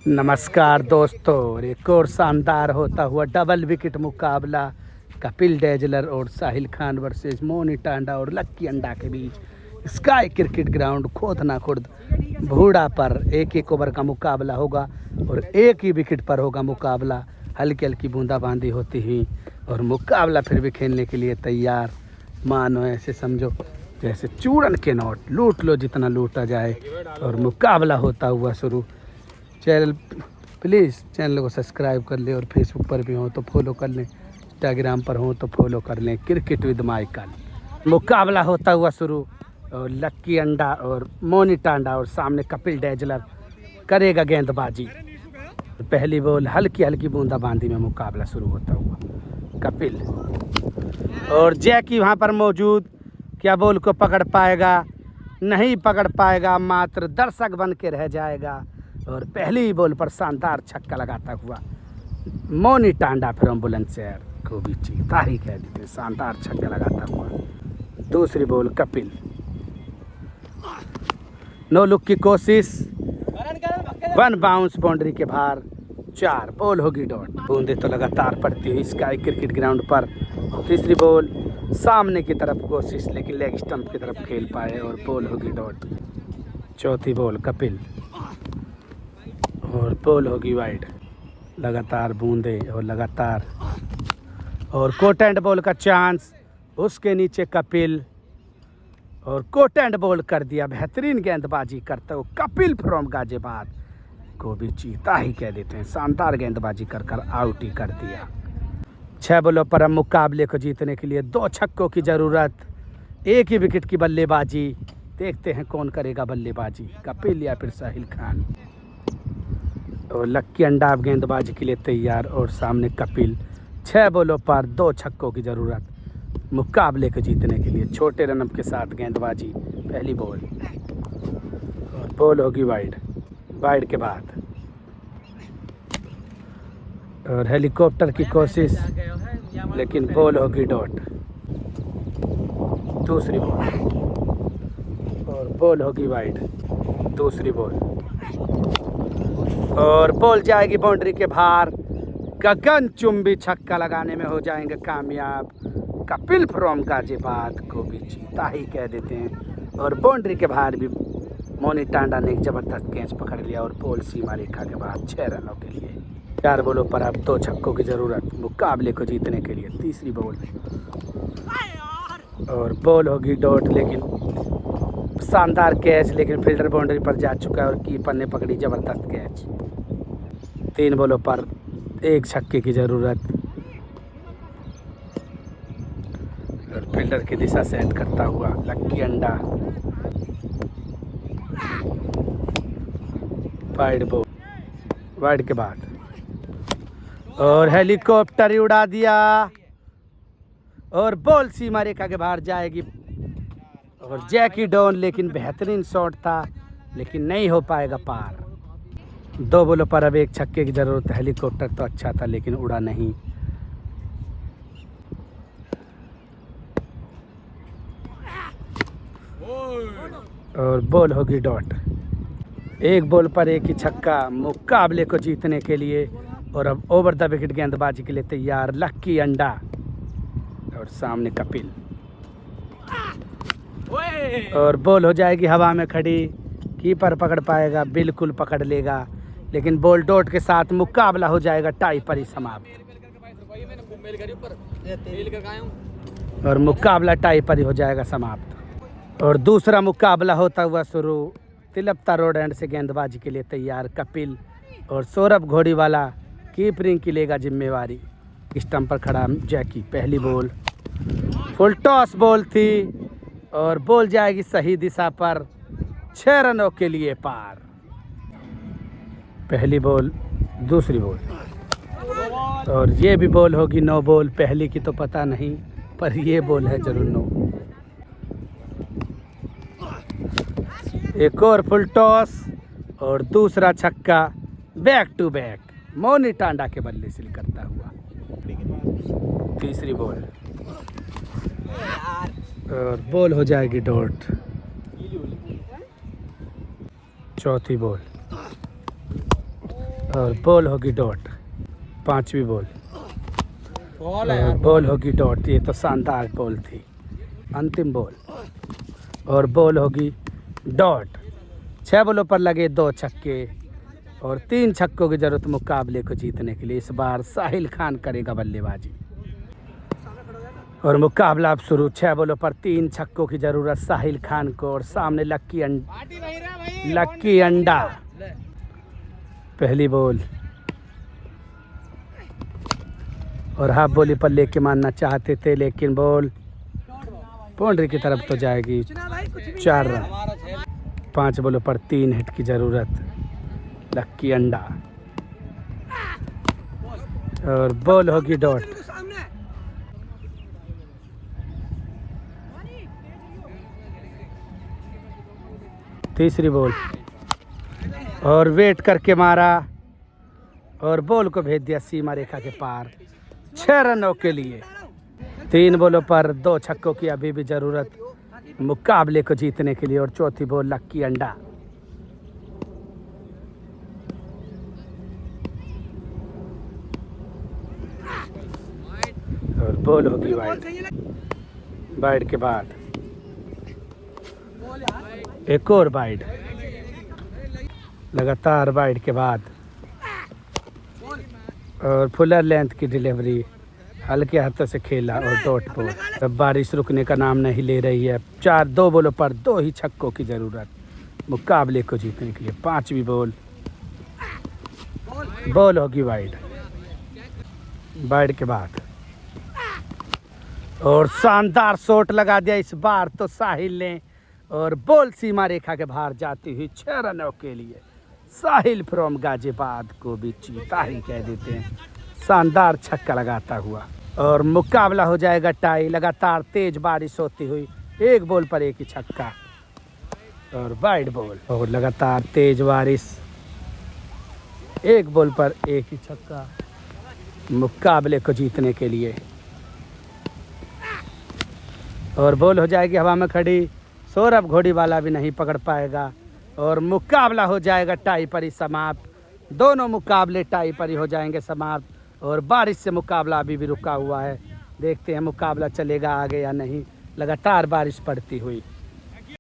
नमस्कार दोस्तों, एक और शानदार होता हुआ डबल विकेट मुकाबला कपिल डेजलर और साहिल खान वर्सेस मोनी टांडा और लक्की अंडा के बीच sky cricket ground Khotna Khurd Bhura पर एक ओवर का मुकाबला होगा और एक ही विकेट पर होगा मुकाबला। हल्की हल्की बूंदाबांदी होती हुई और मुकाबला फिर भी खेलने के लिए तैयार। मानो ऐसे समझो जैसे चूरन के नोट, लूट लो जितना लूटा जाए और मुकाबला होता हुआ शुरू। प्लीज़ चैनल को सब्सक्राइब कर ले और फेसबुक पर भी हो तो फॉलो कर लें, इंस्टाग्राम पर हो तो फॉलो कर लें। क्रिकेट विद माइकल मुकाबला होता हुआ शुरू और लक्की अंडा और मोनी टांडा और सामने कपिल डेजलर करेगा गेंदबाजी। पहली बॉल हल्की हल्की बूंदाबांदी में मुकाबला शुरू होता हुआ। कपिल और जैकी वहाँ पर मौजूद, क्या बॉल को पकड़ पाएगा? नहीं पकड़ पाएगा, मात्र दर्शक बन के रह जाएगा। और पहली ही बॉल पर शानदार छक्का लगाता हुआ मोनी टांडा फ्रॉम बुलंदशहर को भी चीता ही कह देते, शानदार छक्का लगाता हुआ। दूसरी बॉल कपिल, नो लुक की कोशिश, वन बाउंस बाउंड्री के बाहर, 4 बॉल होगी डॉट। बूंदे तो लगातार पड़ती हुई स्काई क्रिकेट ग्राउंड पर। तीसरी बॉल सामने की तरफ कोशिश, लेकिन लेग स्टंप की तरफ खेल पाए और बॉल होगी डॉट। चौथी बॉल कपिल और बॉल होगी वाइड। लगातार बूंदे और लगातार और कोट एंड बॉल का चांस, उसके नीचे कपिल और कोट एंड बॉल कर दिया। बेहतरीन गेंदबाजी करते हो कपिल फ्रॉम गाजियाबाद को भी चीता ही कह देते हैं, शानदार गेंदबाजी कर कर आउट ही कर दिया। 6 बॉलों पर अब मुकाबले को जीतने के लिए 2 छक्कों की ज़रूरत, एक ही विकेट की बल्लेबाजी। देखते हैं कौन करेगा बल्लेबाजी, कपिल या फिर साहिल खान। और लक्की अंडा अब गेंदबाजी के लिए तैयार और सामने कपिल। 6 बॉलों पर 2 छक्कों की ज़रूरत मुकाबले को जीतने के लिए। छोटे रनअप के साथ गेंदबाजी। पहली बॉल और बॉल होगी वाइड, वाइड के बाद और हेलीकॉप्टर की कोशिश, लेकिन बॉल होगी डॉट। दूसरी बॉल और बॉल होगी वाइड। दूसरी बॉल और बॉल जाएगी बाउंड्री के बाहर। गगनचुंबी छक्का लगाने में हो जाएंगे कामयाब कपिल फ्रॉम गाजियाबाद को भी चीता ही कह देते हैं। और बाउंड्री के बाहर भी मोनी टांडा ने एक ज़बरदस्त कैच पकड़ लिया और बॉल सीमा रेखा के बाद 6 रनों के लिए। 4 बॉलों पर अब 2 छक्कों की ज़रूरत मुकाबले को जीतने के लिए। तीसरी बॉल और बॉल होगी डॉट, लेकिन शानदार कैच, लेकिन फील्डर बाउंड्री पर जा चुका है और कीपर ने पकड़ी ज़बरदस्त कैच। 3 बॉलों पर 1 छक्के की ज़रूरत और फील्डर की दिशा सेट करता हुआ लक्की अंडा। वाइड बॉल, वाइड के बाद और हेलीकॉप्टर ही उड़ा दिया और बॉल सीमा रेखा के बाहर जाएगी और जैकी डॉन, लेकिन बेहतरीन शॉट था, लेकिन नहीं हो पाएगा पार। 2 बॉलों पर अब 1 छक्के की ज़रूरत। हेलीकॉप्टर तो अच्छा था लेकिन उड़ा नहीं। और बॉल होगी डॉट। 1 बॉल पर 1 ही छक्का मुकाबले को जीतने के लिए। और अब ओवर द विकेट गेंदबाजी के लिए तैयार लक्की अंडा और सामने कपिल। और बॉल हो जाएगी हवा में खड़ी, कीपर पकड़ पाएगा? बिल्कुल पकड़ लेगा, लेकिन बॉल डॉट के साथ मुकाबला हो जाएगा टाई पर ही समाप्त। और मुकाबला टाई पर ही हो जाएगा समाप्त। और दूसरा मुकाबला होता हुआ शुरू। तिलपता रोड एंड से गेंदबाजी के लिए तैयार कपिल और सौरभ घोड़ीवाला कीपरिंग की लेगा जिम्मेवारी। स्टंप पर खड़ा जैकी। पहली बॉल फुल टॉस बॉल थी और बॉल जाएगी सही दिशा पर, 6 रनों के लिए पार। पहली बॉल, दूसरी बॉल और ये भी बॉल होगी नो बॉल। पहली की तो पता नहीं, पर ये बॉल है जरूर नो। एक और फुल टॉस और दूसरा छक्का, बैक टू बैक मोनी टांडा के बल्ले से करता हुआ। तीसरी बॉल और बॉल हो जाएगी डॉट। चौथी बॉल और बॉल होगी डॉट, पांचवी बॉल बॉल है और यार, बॉल होगी डॉट। ये तो शानदार बॉल थी, अंतिम बॉल और बॉल होगी डॉट। 6 बॉलों पर लगे 2 छक्के और 3 छक्कों की जरूरत मुकाबले को जीतने के लिए। इस बार साहिल खान करेगा बल्लेबाजी और मुकाबला अब शुरू। 6 बॉलों पर 3 छक्कों की जरूरत साहिल खान को और सामने लक्की अंडा। पहली बॉल और हाफ बॉली पर लेके मारना चाहते थे, लेकिन बॉल बाउंड्री की तरफ तो जाएगी। 4 रन। 5 बॉलों पर 3 हिट की जरूरत, लक्की अंडा और बॉल होगी डॉट। तीसरी बॉल और वेट करके मारा और बॉल को भेज दिया सीमा रेखा के पार। 6 रनों के लिए। 3 बॉलों पर 2 छक्कों की अभी भी जरूरत मुकाबले को जीतने के लिए और चौथी बॉल लक्की अंडा और बॉल होगी वाइड। वाइड के बाद एक और वाइड, लगातार वाइड के बाद और फुलर लेंथ की डिलीवरी, हल्के हाथों से खेला और डॉट बॉल। अब बारिश रुकने का नाम नहीं ले रही है। 2 बॉलों पर 2 ही छक्कों की जरूरत मुकाबले को जीतने के लिए। 5वीं बॉल, बॉल होगी वाइड। वाइड के बाद और शानदार शॉट लगा दिया इस बार तो साहिल ने और बॉल सीमा रेखा के बाहर जाती हुई 6 रनों के लिए। साहिल फ्रॉम गाजियाबाद को भी चीता ही कह देते हैं, शानदार छक्का लगाता हुआ और मुकाबला हो जाएगा टाई। लगातार तेज बारिश होती हुई 1 बॉल पर 1 ही छक्का और वाइड बॉल और लगातार तेज बारिश, 1 बॉल पर 1 ही छक्का मुकाबले को जीतने के लिए और बॉल हो जाएगी हवा में खड़ी। सौरभ घोड़ीवाला भी नहीं पकड़ पाएगा और मुकाबला हो जाएगा टाई पर ही समाप्त। दोनों मुकाबले टाई पर ही हो जाएंगे समाप्त और बारिश से मुकाबला अभी भी रुका हुआ है। देखते हैं मुकाबला चलेगा आगे या नहीं। लगातार बारिश पड़ती हुई